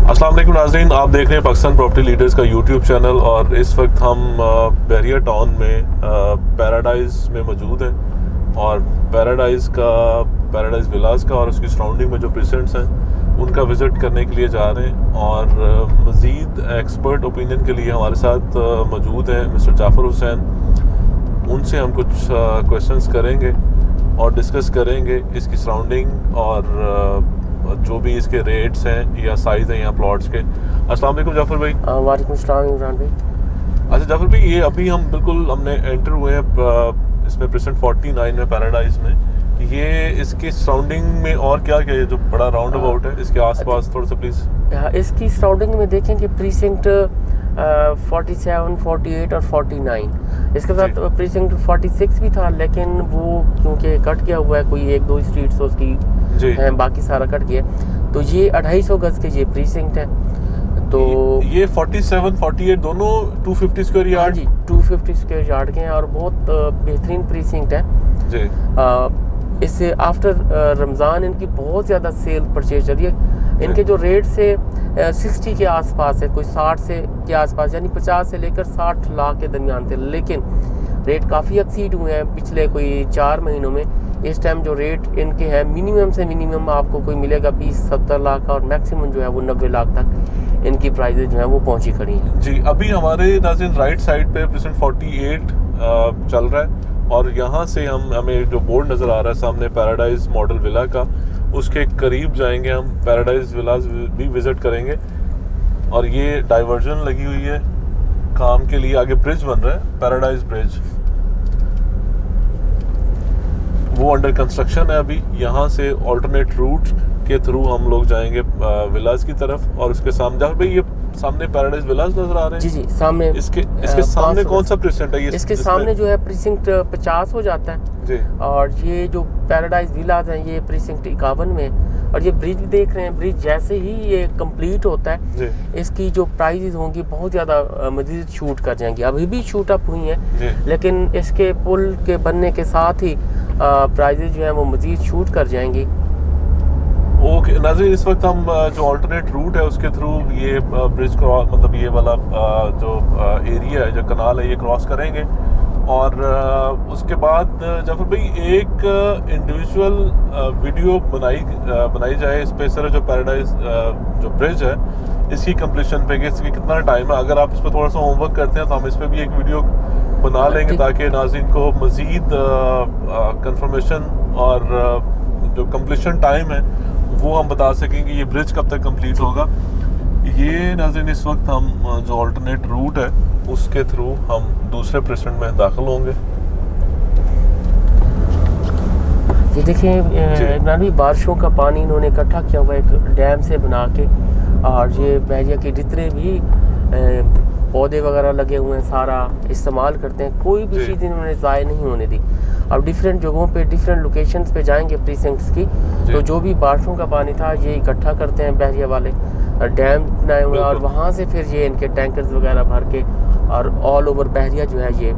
अस्सलाम वालेकुम नाज़रीन, आप देख रहे हैं पाकिस्तान प्रॉपर्टी लीडर्स का यूट्यूब चैनल। और इस वक्त हम बहरिया टाउन में पैराडाइज़ में मौजूद हैं और पैराडाइज़ विलास का और उसकी सराउंडिंग में जो प्रेजेंट्स हैं उनका विज़िट करने के लिए जा रहे हैं। और मज़ीद एक्सपर्ट ओपिनियन के लिए हमारे साथ मौजूद हैं मिस्टर जाफ़र हुसैन। उनसे हम कुछ क्वेश्चंस करेंगे और डिस्कस करेंगे इसकी सराउंडिंग और जो भी इसके रेट्स हैं या साइज़ हैं यहाँ प्लॉट्स के। अस्सलाम वालेकुम जाफ़र भाई। वालेकुम सलाम इमरान भाई। अच्छा जाफ़र भाई, ये अभी हम बिल्कुल हमने एंटर हुए हैं इसमें प्रेजेंट 49 में पैराडाइज़ में। ये इसकी सराउंडिंग में और क्या क्या है जो बड़ा राउंड अबाउट है इसके आसपास, थोड़ा सा प्लीज़। इसकी सराउंडिंग में देखें कि प्रीसिंक्ट 47, 48 और 49। इसके साथ प्रीसिंक्ट 46 भी था, लेकिन वो क्योंकि कट गया हुआ है, कोई एक दो स्ट्रीट्स उसकी है, बाकी सारा कट गया। तो ये 250 गज के ये प्रीसिंक्ट है। तो ये 47, 48 दोनों 250 स्क्वायर यार्ड? जी 250 स्क्वायर यार्ड के हैं और बहुत बेहतरीन प्रीसिंक्ट है जी। इससे आफ्टर रमज़ान इनकी बहुत ज़्यादा सेल परचेज चल रही है। इनके जो रेट से 60 के आसपास है, कोई 60 से के आसपास, यानी 50 से लेकर 60 लाख के दरमियान थे, लेकिन रेट काफ़ी एक्सीड हुए हैं पिछले कोई 4 महीनों में। इस टाइम जो रेट इनके हैं मिनिमम से मिनिमम आपको कोई मिलेगा 20-70 लाख का, और मैक्सिमम जो है वो 90 लाख तक इनकी प्राइजेज जो है वो पहुंची खड़ी हैं जी। अभी हमारे नाज़रीन राइट साइड पे प्रेजेंट 48 चल रहा है और यहाँ से हमें जो बोर्ड नज़र आ रहा है सामने पैराडाइज़ मॉडल विला का, उसके करीब जाएंगे हम, पैराडाइज़ विलास भी विज़िट करेंगे। और ये डाइवर्जन लगी हुई है काम के लिए, आगे ब्रिज बन रहा है, पैराडाइज़ ब्रिज, वो अंडर कंस्ट्रक्शन है अभी। यहाँ से ऑल्टरनेट रूट के थ्रू हम लोग जाएंगे विलास की तरफ। और उसके सामने जहाँ पे ये सामने पैराडाइज़ विलास नजर आ रहे हैं। जी जी, सामने इसके सामने कौन सा प्रीसिंक्ट है? इसके सामने जो है प्रीसिंक्ट 50 हो जाता है जी। और ये जो पैराडाइज़ विलास हैं ये प्रीसिंक्ट 51 में। और ये ब्रिज देख रहे हैं, ब्रिज जैसे ही ये कंप्लीट होता है जी, इसकी जो प्राइजेज होंगी बहुत ज़्यादा मज़ीद शूट कर जाएंगी। अभी भी शूट अप हुई हैं, लेकिन इसके पुल के बनने के साथ ही प्राइजेज जो हैं वो मज़ीद शूट कर जाएंगी। ओके नाज़रीन, इस वक्त हम जो ऑल्टरनेट रूट है उसके थ्रू ये ब्रिज क्रॉस, मतलब ये वाला जो एरिया है, जो कनाल है, ये क्रॉस करेंगे। और उसके बाद जाफर भाई एक इंडिविजुअल वीडियो बनाई जाए इस पे, सर जो पैराडाइज़ जो ब्रिज है इसकी कंप्लीशन पे, इसकी कितना टाइम है? अगर आप इस पर थोड़ा सा होमवर्क करते हैं तो हम इस पर भी एक वीडियो बना लेंगे ताकि नाज़रीन को मज़ीद कंफर्मेशन और जो कंप्लीशन टाइम है वो हम बता सकेंगे ये ब्रिज कब तक कंप्लीट होगा। ये नाज़रीन इस वक्त हम जो अल्टरनेट रूट है उसके थ्रू हम दूसरे प्रेसिडेंट में दाखिल होंगे। ये देखिए इमरान भी बारिशों का पानी इन्होंने इकट्ठा किया हुआ एक डैम से बना के, और ये बहरिया के जितने भी पौधे वगैरह लगे हुए हैं सारा इस्तेमाल करते हैं, कोई भी चीज़ इन्होंने ज़ाय नहीं होने दी। अब डिफरेंट जगहों पे डिफरेंट लोकेशंस पे जाएंगे प्रीसिंक्ट्स की, तो जो भी बारिशों का पानी था ये इकट्ठा करते हैं बहरिया वाले, डैम बनाए हुए हैं, और वहाँ से फिर ये इनके टैंकर्स वगैरह भर के और ऑल ओवर बहरिया जो है ये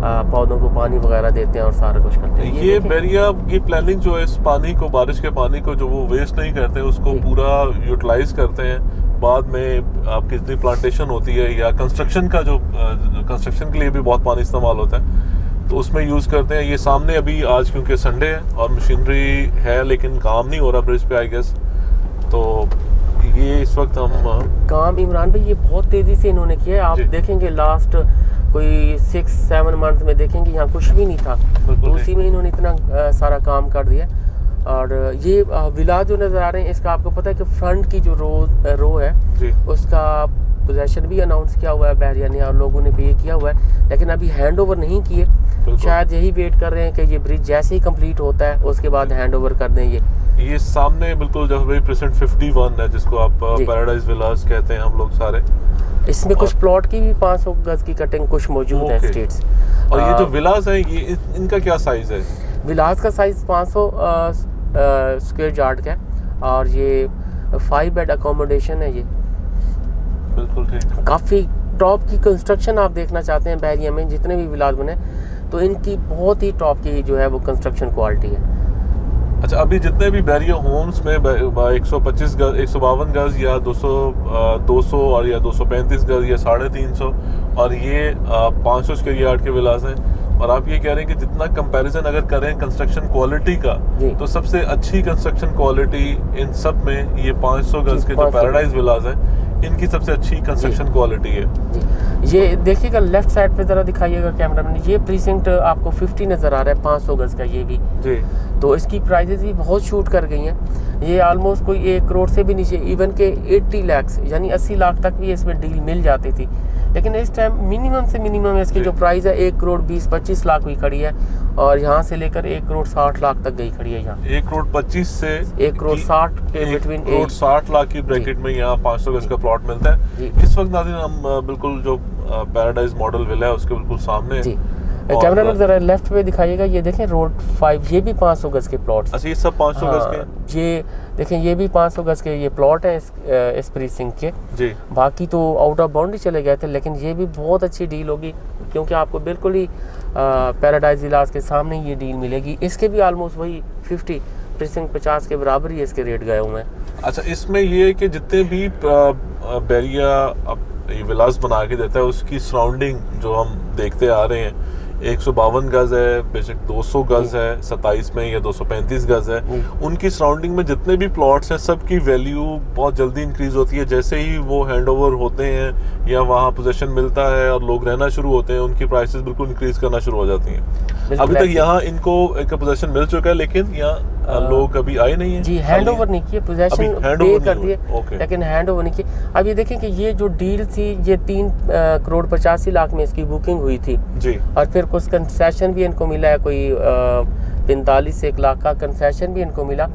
पौधों को पानी वगैरह देते हैं और सारा कुछ करते हैं। ये बहरिया की प्लानिंग जो है, इस पानी को, बारिश के पानी को जो वो वेस्ट नहीं करते, उसको पूरा यूटिलाइज करते हैं। बाद में आपकी जितनी प्लांटेशन होती है या कंस्ट्रक्शन का जो कंस्ट्रक्शन के लिए भी बहुत पानी इस्तेमाल होता है तो उसमें यूज़ करते हैं। ये सामने अभी आज क्योंकि संडे है और मशीनरी है लेकिन काम नहीं हो रहा ब्रिज पे आई गेस, तो ये इस वक्त हम काम इमरान भाई ये बहुत तेज़ी से इन्होंने किया है। आप देखेंगे लास्ट कोई 6-7 मंथ में देखेंगे यहाँ कुछ भी नहीं था, तो उसी में इन्होंने इतना सारा काम कर दिया। और ये विला जो नज़र आ रहे हैं इसका आपको पता है कि फ्रंट की जो रो है उसका पोजेशन भी अनाउंस किया हुआ है बहरिया ने और लोगों ने पे किया हुआ है, लेकिन अभी हैंड ओवर नहीं किए। शायद यही वेट कर रहे हैं कि ये ब्रिज जैसे ही कंप्लीट होता है उसके बाद हैंड ओवर कर दें। ये सामने बिल्कुल जब भाई प्रेजेंट 51 है जिसको आप पैराडाइज़ विलास कहते हैं हम लोग सारे। इसमें कुछ प्लॉट की भी 500 गज की कटिंग कुछ मौजूद है स्टेट्स। और ये जो विलास है ये इनका क्या साइज है? विलास का साइज 500 स्क्वायर यार्ड का है और ये 5 बेड अकोमोडेशन है। ये बिल्कुल ठीक, काफ़ी टॉप की कंस्ट्रक्शन आप देखना चाहते हैं बहरिया में जितने भी विलास बने तो इनकी बहुत ही टॉप की जो है वो कंस्ट्रक्शन क्वालिटी है। अच्छा, अभी जितने भी बैरिया होम्स में 125 गज, 152 गज या 200 और या 235 गज या 350 और ये 500 स्क्वायर यार्ड के विलास हैं, और आप ये कह रहे हैं कि जितना कंपैरिजन अगर करें कंस्ट्रक्शन क्वालिटी का, तो सबसे अच्छी कंस्ट्रक्शन क्वालिटी इन सब में ये 500 गज के जो पैराडाइज विलास हैं, इनकी सबसे अच्छी कंस्ट्रक्शन क्वालिटी है जी। ये देखिएगा लेफ्ट साइड पे जरा दिखाइएगा कैमरामैन, ये प्रीसिंक्ट आपको 50 नज़र आ रहा है, 500 गज का ये भी जी। तो इसकी प्राइजेस भी बहुत शूट कर गई हैं। ये ऑलमोस्ट कोई 1 करोड़ से भी नीचे, इवन के 80 लाख यानी 80 लाख तक भी इसमें डील मिल जाती थी। लेकिन इस टाइम मिनिमम से मिनिमम इसकी जो प्राइस है 1 करोड़ 20-25 लाख भी खड़ी है, और यहाँ से लेकर 1 करोड़ 60 लाख तक गई खड़ी है। यहाँ 1 करोड़ 25 से 1 करोड़ 60 के बिटवीन 1 करोड़ 60 लाख की ब्रैकेट में यहाँ 500 गज का प्लॉट मिलता है। इस वक्त नाज़रीन हम बिल्कुल जो पैराडाइज मॉडल विला है उसके बिल्कुल सामने जी। कैमरा में जरा लेफ्ट पे दिखाइएगा, ये देखें रोड 5, ये भी 500 गज के प्लॉट। अच्छा, ये सब 500 गज के? ये देखें, ये भी 500 गज के ये प्लॉट है इस प्रीसिंक्ट के जी। बाकी तो आउट ऑफ बाउंड्री चले गए थे, लेकिन ये भी बहुत अच्छी डील होगी क्योंकि आपको बिल्कुल ही पैराडाइज विलास के सामने ये डील मिलेगी। इसके भी ऑलमोस्ट वही 50 प्रीसिंक्ट 50 के बराबर ही इसके रेट गए हुए हैं। अच्छा, इसमें ये है कि जितने भी बैरिया विलास बना के देता है उसकी सराउंडिंग जो हम देखते आ रहे हैं, 152 गज है, बेशक 200 गज है 27 में या 235 गज है, उनकी सराउंडिंग में जितने भी प्लॉट्स हैं सबकी वैल्यू बहुत जल्दी इंक्रीज होती है। जैसे ही वो हैंडओवर होते हैं या वहाँ पोजीशन मिलता है और लोग रहना शुरू होते हैं, उनकी प्राइसेस बिल्कुल इंक्रीज करना शुरू हो जाती हैं। अभी तक यहाँ इनको एक पोजीशन मिल चुका है, लेकिन यहाँ लोग अभी आए नहीं हैं जी। हैंडओवर नहीं किए, पोजीशन पे कर दिए, लेकिन हैंडओवर नहीं किए। अब ये देखें कि ये जो डील थी ये 3 करोड़ 85 लाख में इसकी बुकिंग हुई थी जी, और फिर कुछ कंसेशन भी इनको मिला है, कोई 45 से 1 लाख का कंसेशन भी इनको मिला।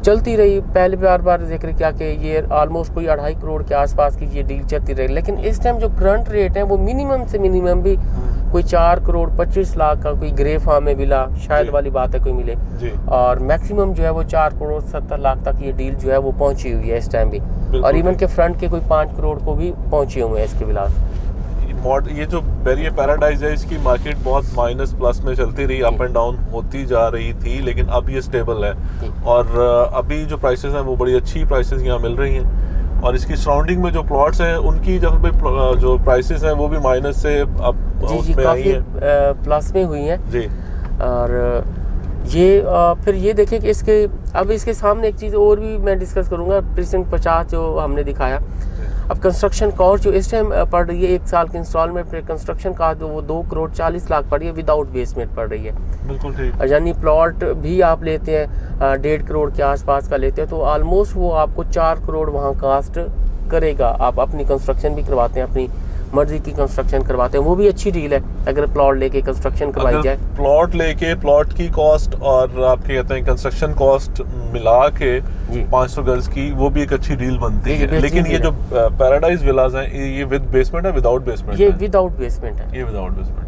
चलती रही, पहले बार जिक्र किया कि ये ऑलमोस्ट कोई 2.5 करोड़ के आसपास की ये डील चलती रही, लेकिन इस टाइम जो करंट रेट है वो मिनिमम से मिनिमम भी कोई 4 करोड़ 25 लाख का कोई ग्रे फार्म में मिला, शायद वाली बात है कोई मिले जी। और मैक्सिमम जो है वो 4 करोड़ 70 लाख तक ये डील जो है वो पहुंची हुई है इस टाइम भी, और इवन के फ्रंट के कोई 5 करोड़ को भी पहुंचे हुए हैं इसके विलास। ये जो बैरिया पैराडाइज है इसकी मार्केट बहुत माइनस प्लस में चलती रही, अप एंड डाउन होती जा रही थी, लेकिन अब ये स्टेबल है और अभी जो प्राइसेस हैं वो बड़ी अच्छी प्राइसेस यहाँ मिल रही हैं, और इसकी सराउंडिंग में जो प्लॉट्स हैं उनकी जो प्राइसेस हैं वो भी माइनस से अब उसमें आई हैं, प्लस में हुई हैं जी। और ये फिर ये देखें कि इसके सामने एक चीज़ और भी मैं डिस्कस करूँगा, प्रीसिंक्ट 50 जो हमने दिखाया। अब कंस्ट्रक्शन कॉस्ट जो इस टाइम पड़ रही है 1 साल की इंस्टॉलमेंट पे, कंस्ट्रक्शन कॉस्ट वो 2 करोड़ 40 लाख पड़ रही है, विदाउट बेसमेंट पड़ रही है। बिल्कुल ठीक। यानी प्लॉट भी आप लेते हैं 1.5 करोड़ के आसपास का लेते हैं तो ऑलमोस्ट वो आपको 4 करोड़ वहाँ कास्ट करेगा। आप अपनी कंस्ट्रक्शन भी करवाते हैं, अपनी मर्जी की कंस्ट्रक्शन करवाते हैं, वो भी अच्छी डील है अगर प्लॉट लेके कंस्ट्रक्शन करवाई जाए। प्लॉट लेके प्लॉट की कॉस्ट और आपके कहते हैं कंस्ट्रक्शन कॉस्ट मिला के 500 गज की, वो भी एक अच्छी डील बनती है। लेकिन ये जो पैराडाइज विलास हैं ये विद बेसमेंट है, विदाउट बेसमेंट? ये विदाउट बेसमेंट है। ये विदाउट बेसमेंट है।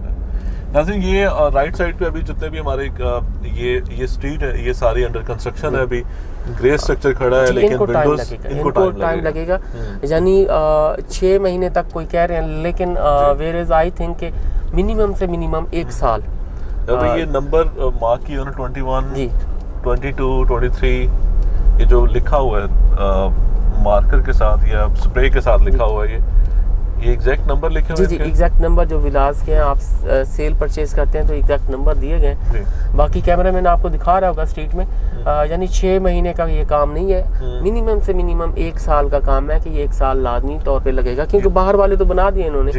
नाज़रीन, ये राइट साइड पे अभी जितने भी हमारे ये स्ट्रीट है ये सारी अंडर कंस्ट्रक्शन है, अभी ग्रे स्ट्रक्चर खड़ा है, लेकिन विंडोज इनको टाइम लगेगा, यानी 6 महीने तक कोई कह रहे हैं, लेकिन वेयर इज आई थिंक के मिनिमम से मिनिमम 1 साल। ये नंबर मार्क की 21 जी 22 23 ये जो लिखा हुआ है मार्कर के साथ या स्प्रे के साथ लिखा हुआ है, ये एग्जैक्ट नंबर लिखे हुए हैं? जी, एग्जैक्ट नंबर जो विलास के हैं, आप सेल परचेज करते हैं तो एग्जैक्ट नंबर दिए गए। बाकी कैमरा मैन आपको दिखा रहा होगा स्ट्रीट में, यानी 6 महीने का ये काम नहीं है, मिनिमम से मिनिमम 1 साल का काम है कि ये 1 साल लाजमी तौर पे लगेगा, क्योंकि बाहर वाले तो बना दिए इन्होंने,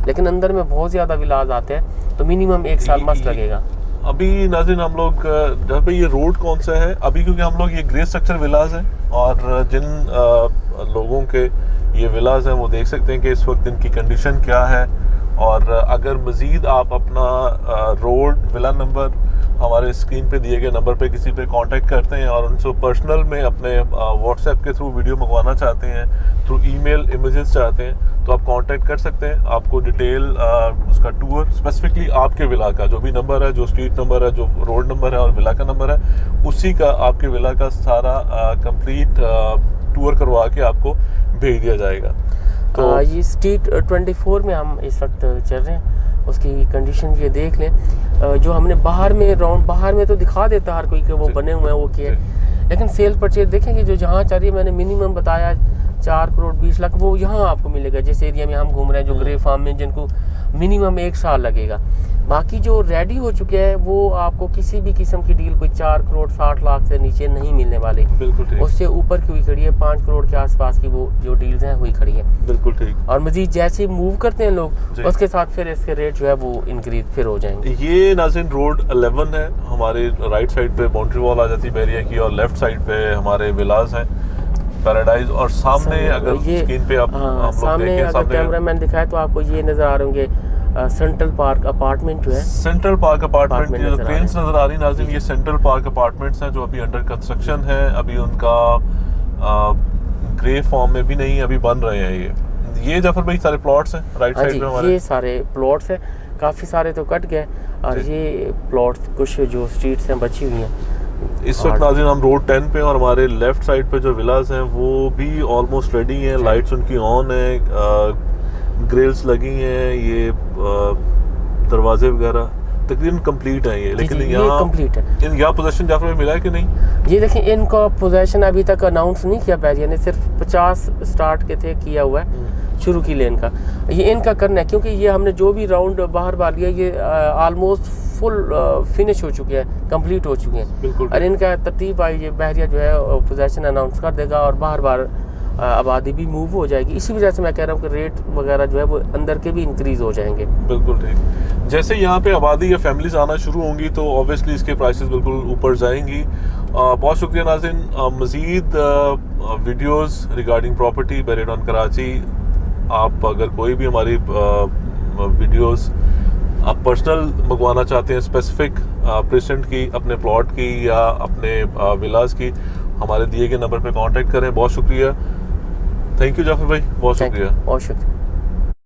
लेकिन अंदर में बहुत ज्यादा विलास आते हैं तो मिनिमम 1 साल मस्त लगेगा। अभी नाज़रीन हम लोग जहाँ पे ये रोड कौन सा है अभी, क्योंकि हम लोग ये ग्रे स्ट्रक्चर विलास है और जिन लोगों के ये विलास हैं वो देख सकते हैं कि इस वक्त इनकी कंडीशन क्या है, और अगर मज़ीद आप अपना रोड विला नंबर हमारे स्क्रीन पे दिए गए नंबर पे किसी पे कांटेक्ट करते हैं और उनसे पर्सनल में अपने व्हाट्सएप के थ्रू वीडियो मंगवाना चाहते हैं, थ्रू ईमेल इमेजेस चाहते हैं, तो आप कांटेक्ट कर सकते हैं। आपको डिटेल उसका टूर स्पेसिफिकली आपके विला का जो भी नंबर है, जो स्ट्रीट नंबर है, जो रोड नंबर है और विला का नंबर है, उसी का आपके विला का सारा कंप्लीट टूर करवा के आपको भेज दिया जाएगा। तो ये स्ट्रीट 24 में हम इस वक्त चल रहे हैं, उसकी कंडीशन ये देख लें। जो हमने बाहर में तो दिखा देता हर कोई कि वो बने हुए हैं, वो क्या है, लेकिन सेल परचेज देखेंगे जो जहाँ चाह रही है, मैंने मिनिमम बताया 4 करोड़ 20 लाख, वो यहाँ आपको मिलेगा। जिस एरिया में हम घूम रहे हैं, जो ग्रे फार्म में, जिनको मिनिमम 1 साल लगेगा। बाकी जो रेडी हो चुके हैं वो आपको किसी भी किस्म की डील कोई 4 करोड़ 60 लाख से नीचे नहीं मिलने वाले। बिल्कुल ठीक। उससे ऊपर की हुई खड़ी है, 5 करोड़ के आसपास की वो जो डील्स हैं हुई खड़ी है। बिल्कुल ठीक। और मजीद जैसे मूव करते हैं लोग, उसके साथ फिर इसके रेट जो है वो इंक्रीज फिर हो जाएंगे। ये नाज़रीन रोड 11 है, हमारे राइट साइड पे बाउंड्री वॉल आ जाती है बहरिया की, और लेफ्ट साइड पे हमारे विलास हैं, पैराडाइज, और सामने अगर स्क्रीन पे आप हम लोग सामने देखें, अगर कैमरामैन दिखाए तो आपको ये नजर आ रहे होंगे सेंट्रल पार्क अपार्टमेंट जो है, सेंट्रल पार्क अपार्टमेंट जो नजर क्रेन्स नजर आ रही है नाज़रीन, ये सेंट्रल पार्क अपार्टमेंट्स हैं जो अभी अंडर कंस्ट्रक्शन है। अभी उनका ग्रे फॉर्म में भी नहीं, अभी बन रहे हैं। ये जाफर भाई सारे प्लॉट्स हैं राइट साइड पे हमारे, ये सारे प्लॉट्स हैं, काफ़ी सारे तो कट गए, और ये प्लॉट्स कुछ जो स्ट्रीट्स हैं बची हुई हैं। इस वक्त नाज़रीन हम रोड 10 पे, और हमारे लेफ्ट साइड पे जो विलास हैं वो भी ऑलमोस्ट रेडी हैं, लाइट्स उनकी ऑन है, ग्रिल्स लगी हैं, ये दरवाजे वगैरह तकरीबन कंप्लीट है ये। लेकिन यहाँ कंप्लीट है। यहाँ पोजीशन जाफर में मिला है कि नहीं? ये देखिए, इनका पोजीशन अभी तक अनाउंस नहीं किया बैरिया ने, सिर्फ 50 स्टार्ट के थे किया हुआ है शुरू की लेन का। ये इनका करना है, क्योंकि ये हमने जो भी राउंड बाहर बार लिया, ये ऑलमोस्ट फुल फिनिश हो चुके हैं, कंप्लीट हो चुके हैं। बिल्कुल। और इनका तरतीब आई, ये बहरिया जो है पोजीशन अनाउंस कर देगा और बाहर बार आबादी भी मूव हो जाएगी। इसी वजह से मैं कह रहा हूँ कि रेट वगैरह जो है वो अंदर के भी इंक्रीज हो जाएंगे। बिल्कुल ठीक। जैसे यहाँ पे आबादी या फैमिलीज आना शुरू होंगी तो ऑब्वियसली इसके प्राइसेस बिल्कुल ऊपर जाएंगी। बहुत शुक्रिया नाज़रीन। मज़ीद वीडियोस रिगार्डिंग प्रॉपर्टी बेरेडॉन कराची, आप अगर कोई भी हमारी वीडियोस आप पर्सनल मंगवाना चाहते हैं, स्पेसिफिक प्रेजेंट की, अपने प्लॉट की या अपने विलास की, हमारे दिए गए नंबर पे कांटेक्ट करें। बहुत शुक्रिया। थैंक यू जाफर भाई, बहुत शुक्रिया। बहुत शुक्रिया।